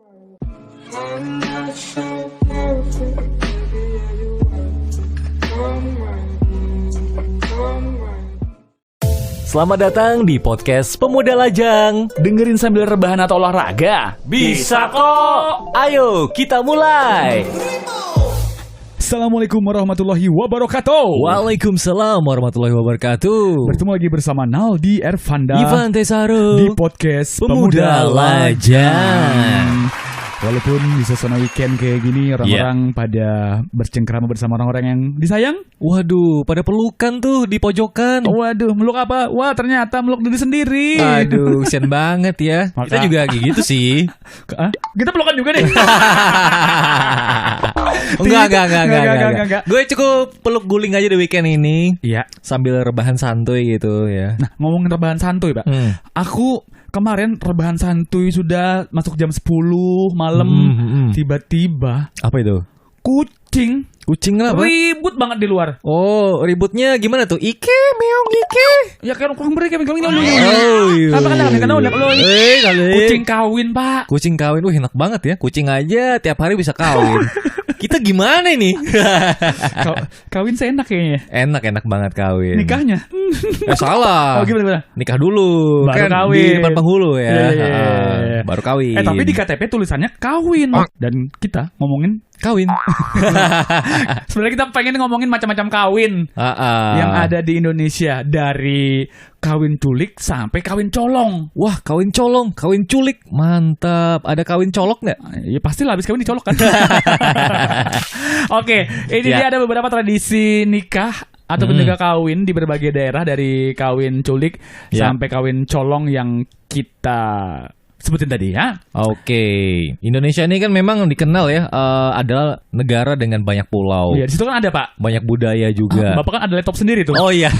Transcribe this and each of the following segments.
Selamat datang di podcast Pemuda Lajang. Dengerin sambil rebahan atau olahraga? Bisa kok. Ayo kita mulai. Assalamualaikum warahmatullahi wabarakatuh. Waalaikumsalam warahmatullahi wabarakatuh. Bertemu lagi bersama Naldi Ervanda, Ivan Tesaro di podcast Pemuda Lajang. Walaupun di suasana weekend kayak gini, orang-orang pada bercengkrama bersama orang-orang yang disayang. Waduh, pada pelukan tuh di pojokan. Waduh, meluk apa? Wah, ternyata meluk diri sendiri. Aduh, kesian banget ya. Kita juga gitu sih. Kita pelukan juga nih. Enggak. Gue cukup peluk guling aja di weekend ini. Iya. Sambil rebahan santuy gitu ya. Nah, ngomongin rebahan santuy, Pak. Aku kemarin rebahan santuy sudah masuk jam 10 malam. Tiba-tiba apa itu? Kucing apa? Ribut banget di luar. Oh, ributnya gimana tuh? Ike, meong, Ike. Ya kan kurang mereka meong. Oh iya. Apa kan udah kucing kawin, Pak. Kucing kawin, enak banget ya. Kucing aja tiap hari bisa kawin. Kita gimana nih? Kawin seenak kayaknya. Enak banget kawin. Nikahnya? Salah. Oh gimana? Nikah dulu. Baru kan kawin. Di depan penghulu ya. Baru kawin. Tapi di KTP tulisannya kawin. Dan kita ngomongin kawin. Sebenarnya kita pengen ngomongin macam-macam kawin yang ada di Indonesia, dari kawin culik sampai kawin colong. Wah, kawin colong, kawin culik, mantap. Ada kawin colok nggak? Ya pastilah habis kawin dicolok kan. Oke, ini dia ada beberapa tradisi nikah atau nikah kawin di berbagai daerah, dari kawin culik sampai kawin colong yang kita sebutin tadi ya. Oke. Indonesia ini kan memang dikenal ya adalah negara dengan banyak pulau. Iya, di situ kan ada, Pak. Banyak budaya juga. Bapak kan ada laptop sendiri tuh. Oh iya.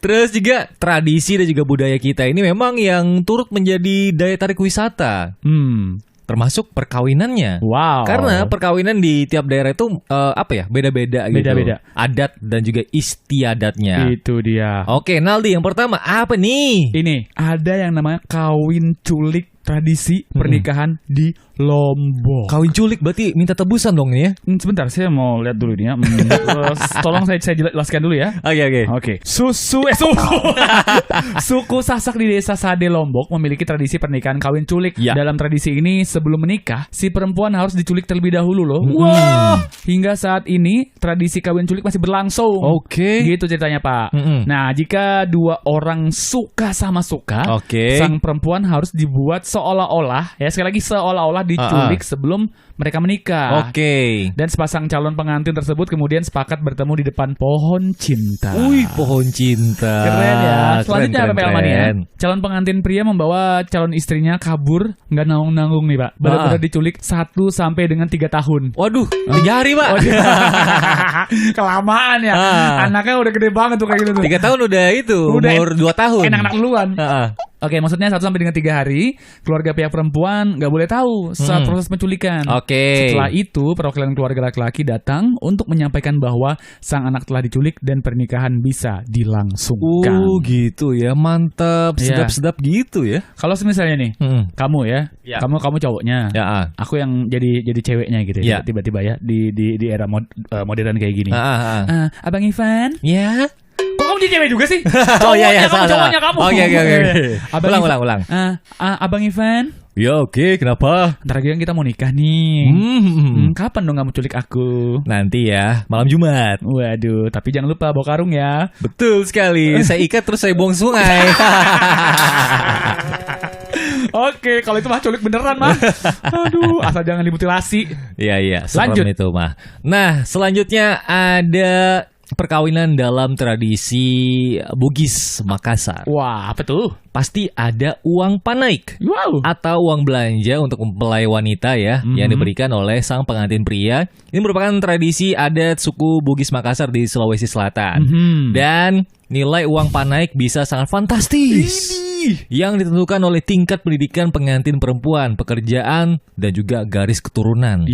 Terus juga tradisi dan juga budaya kita ini memang yang turut menjadi daya tarik wisata. Termasuk perkawinannya. Wow. Karena perkawinan di tiap daerah itu beda-beda gitu. Beda-beda. Adat dan juga istiadatnya. Itu dia. Oke, Naldi, yang pertama apa nih? Ini ada yang namanya kawin culik, tradisi pernikahan di Lombok. Kawin culik berarti minta tebusan dong ya? Sebentar, saya mau lihat dulu ini ya. Tolong saya jelaskan dulu ya. Oke. Suku Sasak di desa Sade Lombok memiliki tradisi pernikahan kawin culik. Dalam tradisi ini, sebelum menikah, si perempuan harus diculik terlebih dahulu loh. Wah. Hingga saat ini tradisi kawin culik masih berlangsung. Oke. Gitu ceritanya, Pak. Nah, jika dua orang suka sama suka, sang perempuan harus dibuat seolah-olah, ya sekali lagi seolah-olah diculik sebelum mereka menikah. Dan sepasang calon pengantin tersebut kemudian sepakat bertemu di depan pohon cinta. Wih, pohon cinta. Keren ya. Selanjutnya apa keren. Mania? Calon pengantin pria membawa calon istrinya kabur, nggak nanggung-nanggung nih, Pak. Benar-benar diculik 1 sampai dengan 3 tahun. Waduh, 3 hari, Pak. Kelamaan ya. Anaknya udah gede banget tuh kayak gitu tuh. 3 tahun udah itu, umur 2 tahun. Enak-enak duluan. Oke, maksudnya 1 sampai dengan 3 hari keluarga pihak perempuan nggak boleh tahu saat proses penculikan. Setelah itu perwakilan keluarga laki-laki datang untuk menyampaikan bahwa sang anak telah diculik dan pernikahan bisa dilangsungkan. Gitu ya, mantap, sedap-sedap gitu ya. Kalau misalnya nih, kamu ya, kamu cowoknya, aku yang jadi ceweknya gitu ya, tiba-tiba ya di era modern kayak gini. Abang Ivan, ya. Kok kamu jadi cewek juga sih? Cowoknya kamu. Oke. Ulang. Abang Ivan. Ya oke, kenapa? Ntar lagi kan kita mau nikah nih. Kapan dong kamu culik aku? Nanti ya, malam Jumat. Waduh, tapi jangan lupa bawa karung ya. Betul sekali. Saya ikat terus saya buang sungai. Oke, kalau itu mah culik beneran mah. Aduh, asal jangan dimutilasi. Iya, lanjut itu mah. Nah, selanjutnya ada perkawinan dalam tradisi Bugis Makassar. Wah, apa tuh? Pasti ada uang panaik atau uang belanja untuk mempelai wanita ya, yang diberikan oleh sang pengantin pria. Ini merupakan tradisi adat suku Bugis Makassar di Sulawesi Selatan. Dan nilai uang panaik bisa sangat fantastis. Yang ditentukan oleh tingkat pendidikan pengantin perempuan, pekerjaan, dan juga garis keturunan.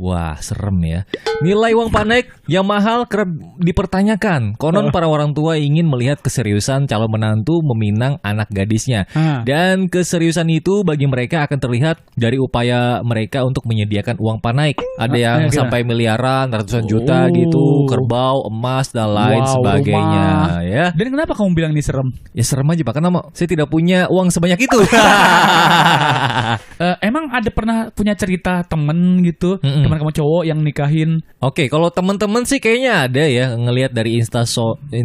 Wah, serem ya. Nilai uang panaik yang mahal kerap dipertanyakan. Konon para orang tua ingin melihat keseriusan calon menantu meminang anak gadisnya. Dan keseriusan itu bagi mereka akan terlihat dari upaya mereka untuk menyediakan uang panaik. Ada yang sampai miliaran, ratusan juta gitu, kerbau, emas, dan lain sebagainya. Ya. Dan kenapa kamu bilang ini serem? Ya serem aja Pak, karena saya tidak punya uang sebanyak itu. Emang ada pernah punya cerita temen gitu, teman kamu cowok yang nikahin? Oke, kalau temen-temen sih kayaknya ada ya, ngelihat dari instastory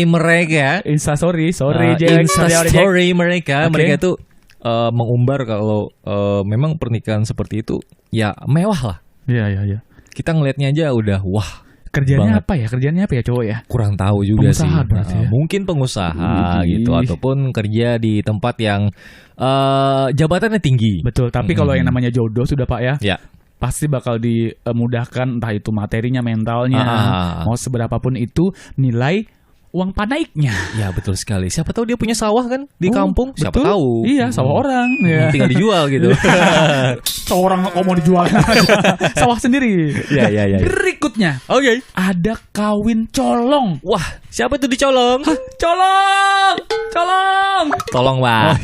mereka. Instastory mereka itu mengumbar kalau memang pernikahan seperti itu ya mewah lah. Iya. Kita ngelihatnya aja udah wah. Kerjanya apa ya? Kerjanya apa ya cowok ya? Kurang tahu juga pengusaha sih. Ya? Mungkin pengusaha gitu ataupun kerja di tempat yang jabatannya tinggi. Betul. Tapi kalau yang namanya jodoh sudah Pak ya. Pasti bakal dimudahkan entah itu materinya, mentalnya, mau seberapapun itu nilai uang panaiknya. Ya betul sekali. Siapa tahu dia punya sawah kan di kampung. Siapa tahu. Iya, sawah orang. Tinggal dijual gitu. Sawah orang kok mau dijual sawah sendiri. Iya. Berikutnya, ada kawin colong. Wah, siapa itu dicolong? Colong. Tolong Pak.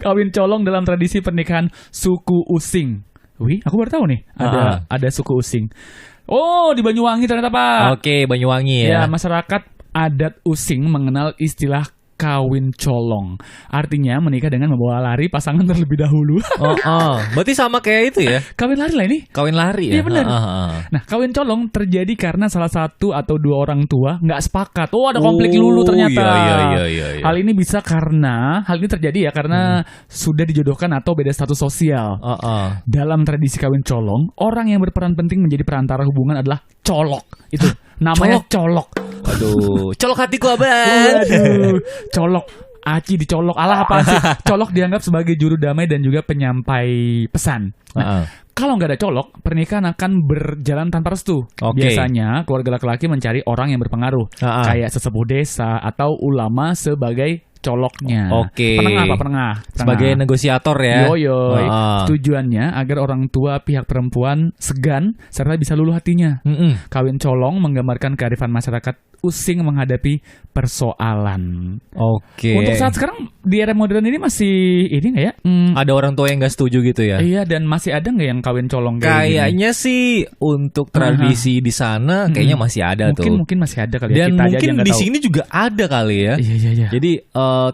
Kawin colong dalam tradisi pernikahan suku Using. Wih, aku baru tahu nih ada suku Using. Oh, di Banyuwangi ternyata Pak. Oke, Banyuwangi ya. Ya, masyarakat adat Using mengenal istilah kawin colong. Artinya menikah dengan membawa lari pasangan terlebih dahulu. Berarti sama kayak itu ya? Kawin lari lah ini. Kawin lari ya? Iya benar. Nah, kawin colong terjadi karena salah satu atau dua orang tua nggak sepakat. Ada konflik dulu ternyata. Iya. Hal ini terjadi ya karena sudah dijodohkan atau beda status sosial. Dalam tradisi kawin colong, orang yang berperan penting menjadi perantara hubungan adalah colok. Itu namanya colok. Aduh, colok hatiku abang. Waduh, colok. Aci dicolok. Alah apa sih? Colok dianggap sebagai juru damai dan juga penyampai pesan. Nah, kalau nggak ada colok, pernikahan akan berjalan tanpa restu. Biasanya keluarga laki-laki mencari orang yang berpengaruh, kayak sesepuh desa atau ulama sebagai coloknya. Penengah. Sebagai negosiator ya. Tujuannya agar orang tua pihak perempuan segan serta bisa luluh hatinya. Kawin colong menggambarkan kearifan masyarakat Using menghadapi persoalan. Untuk saat sekarang di era modern ini masih ini nggak ya? Ada orang tua yang nggak setuju gitu ya? Iya, dan masih ada nggak yang kawin colong kayaknya sih untuk tradisi di sana kayaknya masih ada mungkin masih ada kali ya. Dan mungkin di sini juga ada kali ya. Iya. Jadi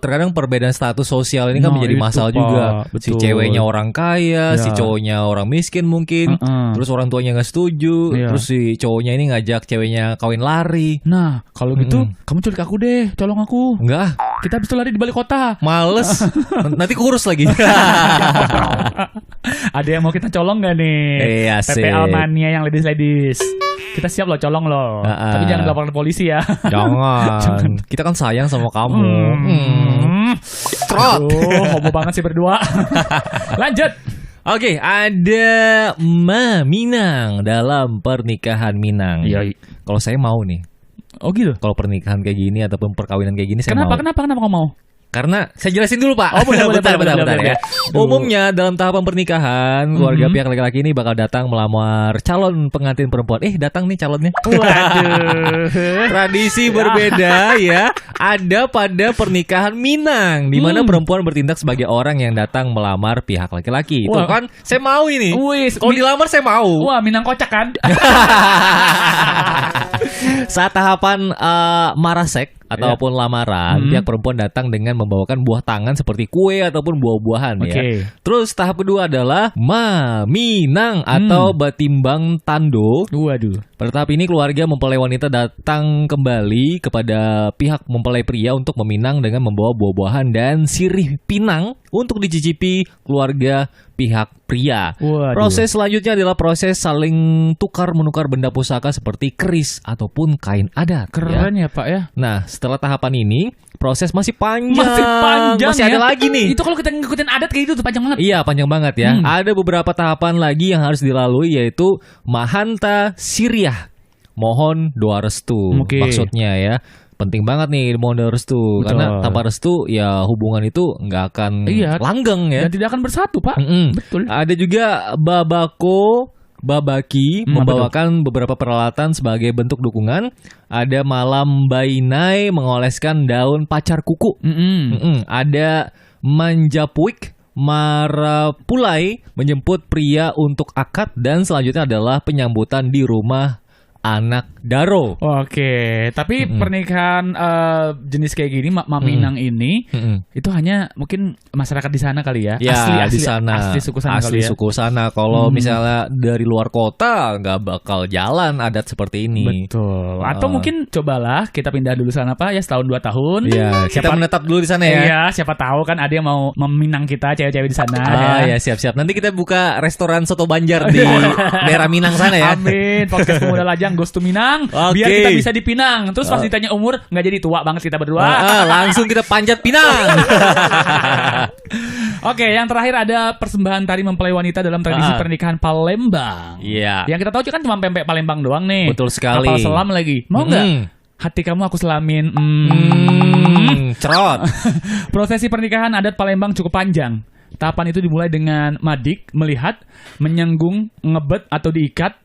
terkadang perbedaan status sosial ini kan menjadi masalah juga. Si ceweknya orang kaya, si cowoknya orang miskin mungkin. Terus orang tuanya nggak setuju. Terus si cowoknya ini ngajak ceweknya kawin lari. Nah, kalau gitu kamu culik aku deh, colong aku. Enggak. Kita bisa lari di balik kota. Males. Nanti kurus lagi. Ada yang mau kita colong gak nih? Iya sih. PPL mania yang ladies. Kita siap loh colong loh. Tapi jangan laporan polisi ya. Jangan. Kita kan sayang sama kamu. Homo banget sih berdua. Lanjut. Oke, ada Minang dalam pernikahan Minang. Iya. Kalau saya mau nih. Oh gitu. Kalau pernikahan kayak gini ataupun perkawinan kayak gini saya mau. Kenapa kamu mau? Karena saya jelasin dulu Pak. Bentar ya. Umumnya dalam tahapan pernikahan keluarga pihak laki-laki ini bakal datang melamar calon pengantin perempuan. Datang nih calonnya. Waduh. Tradisi berbeda ya. Ada pada pernikahan Minang di mana perempuan bertindak sebagai orang yang datang melamar pihak laki-laki. Itu kan saya mau ini. Kalau dilamar saya mau. Wah, Minang kocak kan? Saat tahapan marasek ataupun lamaran, pihak perempuan datang dengan membawakan buah tangan seperti kue ataupun buah-buahan ya. Terus tahap kedua adalah Minang atau batimbang tando. Waduh. Pada tahap ini keluarga mempelai wanita datang kembali kepada pihak mempelai pria untuk meminang dengan membawa buah-buahan dan sirih pinang untuk dicicipi keluarga pihak pria. Waduh. Proses selanjutnya adalah proses saling tukar-menukar benda pusaka seperti keris ataupun kain adat. Keren ya Pak ya. Nah, setelah tahapan ini proses masih panjang. Masih ada lagi nih. Itu kalau kita ngikutin adat kayak gitu tuh panjang banget. Iya, panjang banget ya. Ada beberapa tahapan lagi yang harus dilalui yaitu Mahanta Siriah. mohon doa restu. Maksudnya ya. Penting banget nih mohon doa restu. Karena tanpa restu ya hubungan itu nggak akan langgeng ya. Dan tidak akan bersatu, Pak. Betul. Ada juga Babaki membawakan beberapa peralatan sebagai bentuk dukungan. Ada Malam Bainai mengoleskan daun pacar kuku. Ada Manjapuik Marapulai menjemput pria untuk akad. Dan selanjutnya adalah penyambutan di rumah anak daro. Oke, tapi pernikahan jenis kayak gini Maminang ini itu hanya mungkin masyarakat di sana kali ya. Ya, asli di sana. Asli suku sana kali ya. Suku sana. Kalau misalnya dari luar kota nggak bakal jalan adat seperti ini. Betul. Atau mungkin cobalah kita pindah dulu sana Pak ya setahun 2 tahun. Iya, kita menetap dulu di sana ya. Iya, siapa tahu kan ada yang mau meminang kita cewek-cewek di sana. Ya, siap-siap. Nanti kita buka restoran soto Banjar di daerah Minang sana ya. Amin. Podcast Pemuda Lajang goes to Minang. Biar kita bisa dipinang. Terus pas ditanya umur nggak jadi tua banget kita berdua. Langsung kita panjat pinang. Oke, yang terakhir ada persembahan tari mempelai wanita dalam tradisi pernikahan Palembang. Iya. Yang kita tahu kan cuma pempek Palembang doang nih. Betul sekali. Kapal selam lagi. Mau nggak? Hati kamu aku selamin. Cerot. Prosesi pernikahan adat Palembang cukup panjang. Tahapan itu dimulai dengan madik, melihat, menyenggung, ngebet atau diikat,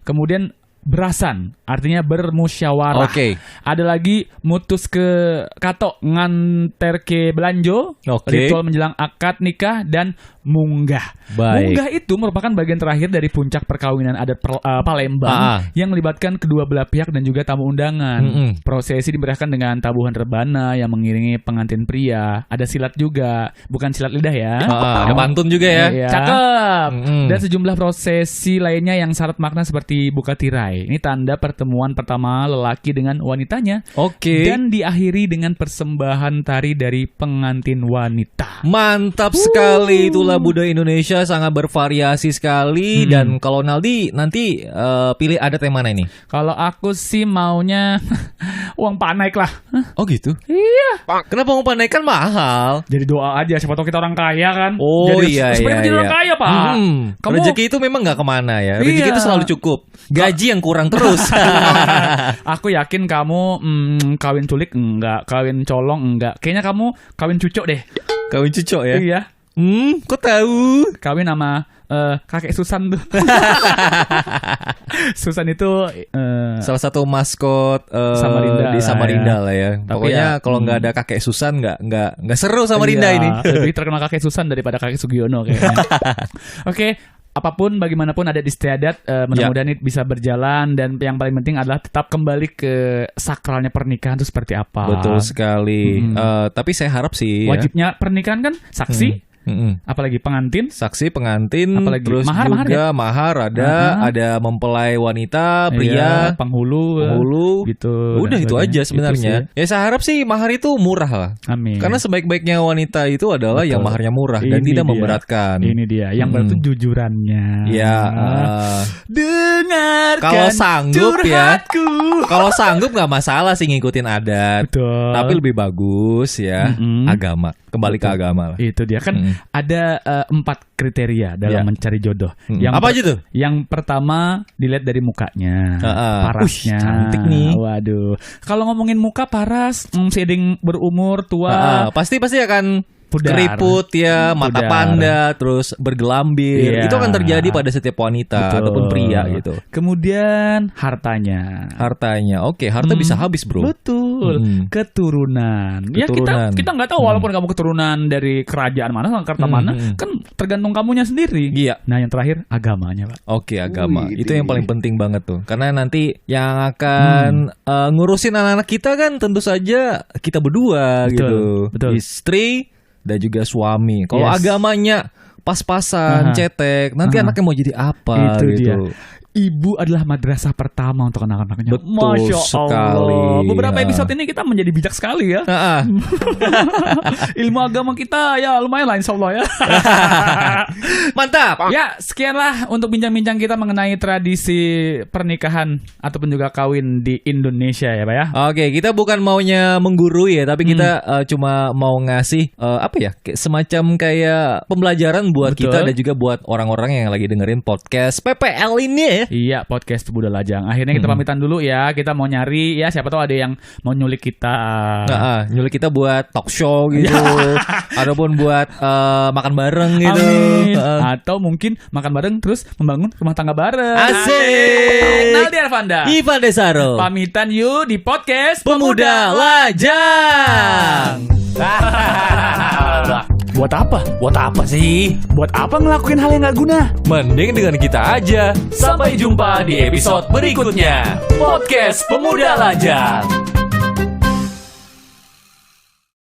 kemudian berasan, artinya bermusyawarah. Ada lagi mutus ke kato, nganter ke belanjo, ritual menjelang akad nikah, dan munggah. Munggah itu merupakan bagian terakhir dari puncak perkawinan adat Palembang yang melibatkan kedua belah pihak dan juga tamu undangan. Prosesi dimeriahkan dengan tabuhan rebana yang mengiringi pengantin pria. Ada silat juga, bukan silat lidah ya. Ada pantun juga ya. Cakep. Dan sejumlah prosesi lainnya yang syarat makna seperti buka tirai. Ini tanda pertemuan pertama lelaki dengan wanitanya. Dan diakhiri dengan persembahan tari dari pengantin wanita. Mantap sekali. Itulah budaya Indonesia sangat bervariasi sekali. Dan kalau Naldi nanti pilih adat yang mana ini? Kalau aku sih maunya uang panaik lah. Oh gitu? Iya. Kenapa uang panaik kan mahal? Jadi doa aja, siapa tahu kita orang kaya kan. Jadi orang kaya Pak. Rezeki itu memang gak kemana ya. Rezeki itu selalu cukup. Gaji yang kurang terus. Aku yakin kamu kawin culik enggak, kawin colong enggak. Kayaknya kamu kawin cucok deh. Kawin cucok ya? Iya. Kok tahu? Kawin sama kakek Susan tuh. Susan itu salah satu maskot Samarinda di Samarinda lah ya. Pokoknya kalau nggak ada kakek Susan nggak seru Samarinda ini. Lebih terkenal kakek Susan daripada kakek Sugiono kayaknya. Oke. Apapun bagaimanapun adat istiadat mudah-mudahan ini bisa berjalan, dan yang paling penting adalah tetap kembali ke sakralnya pernikahan itu seperti apa. Betul sekali. Tapi saya harap sih wajibnya pernikahan kan saksi. Apalagi pengantin, saksi pengantin, apalagi terus juga mahar ada mempelai wanita, pria, penghulu gitu. Udah itu aja sebenarnya. Ya saya harap sih mahar itu murah lah. Amin. Karena sebaik-baiknya wanita itu adalah yang maharnya murah dan tidak memberatkan. Ini dia yang berarti jujurannya. Ya. Dengarkan kalau sanggup curhatku. Ya. Kalau sanggup nggak masalah sih ngikutin adat. Betul. Tapi lebih bagus ya agama. Kembali ke agama lah. Itu dia kan ada 4 kriteria dalam mencari jodoh. Apa aja tuh? Yang pertama dilihat dari mukanya, parasnya. Cantik nih. Waduh. Kalau ngomongin muka paras, seiring berumur tua, pasti akan keriput ya, mata panda, terus bergelambir. Itu akan terjadi pada setiap wanita ataupun pria gitu. Kemudian hartanya. Oke, harta bisa habis, bro. Betul. Keturunan. Ya kita nggak tahu walaupun kamu keturunan dari kerajaan mana, Sangkarta mana, kan tergantung kamunya sendiri. Iya. Nah, yang terakhir agamanya, Pak. Oke, agama. Itu yang paling penting banget tuh. Karena nanti yang akan ngurusin anak-anak kita kan tentu saja kita berdua gitu. Betul. Istri dan juga suami. Kalau agamanya pas-pasan, cetek, nanti anaknya mau jadi apa itu gitu. Dia. Ibu adalah madrasah pertama untuk anak-anaknya. Betul Masya sekali. Allah. Beberapa episode ini kita menjadi bijak sekali ya. Ilmu agama kita ya lumayan lah insya Allah ya. Mantap. Ya sekianlah untuk bincang-bincang kita mengenai tradisi pernikahan ataupun juga kawin di Indonesia ya Pak ya. Oke, kita bukan maunya menggurui ya, tapi kita cuma mau ngasih semacam kayak pembelajaran buat kita dan juga buat orang-orang yang lagi dengerin podcast PPL ini ya. ya. Iya, podcast Pemuda Lajang. Akhirnya kita pamitan dulu ya. Kita mau nyari ya, siapa tahu ada yang mau nyulik kita. Nyulik kita buat talk show gitu. Ataupun buat makan bareng gitu. Atau mungkin makan bareng terus membangun rumah tangga bareng. Asik. Naldi Arvanda, Ivan Desaro. Pamitan yuk di podcast Pemuda Lajang. Buat apa? Buat apa sih? Buat apa ngelakuin hal yang gak guna? Mending dengan kita aja. Sampai jumpa di episode berikutnya. Podcast Pemuda Lajang.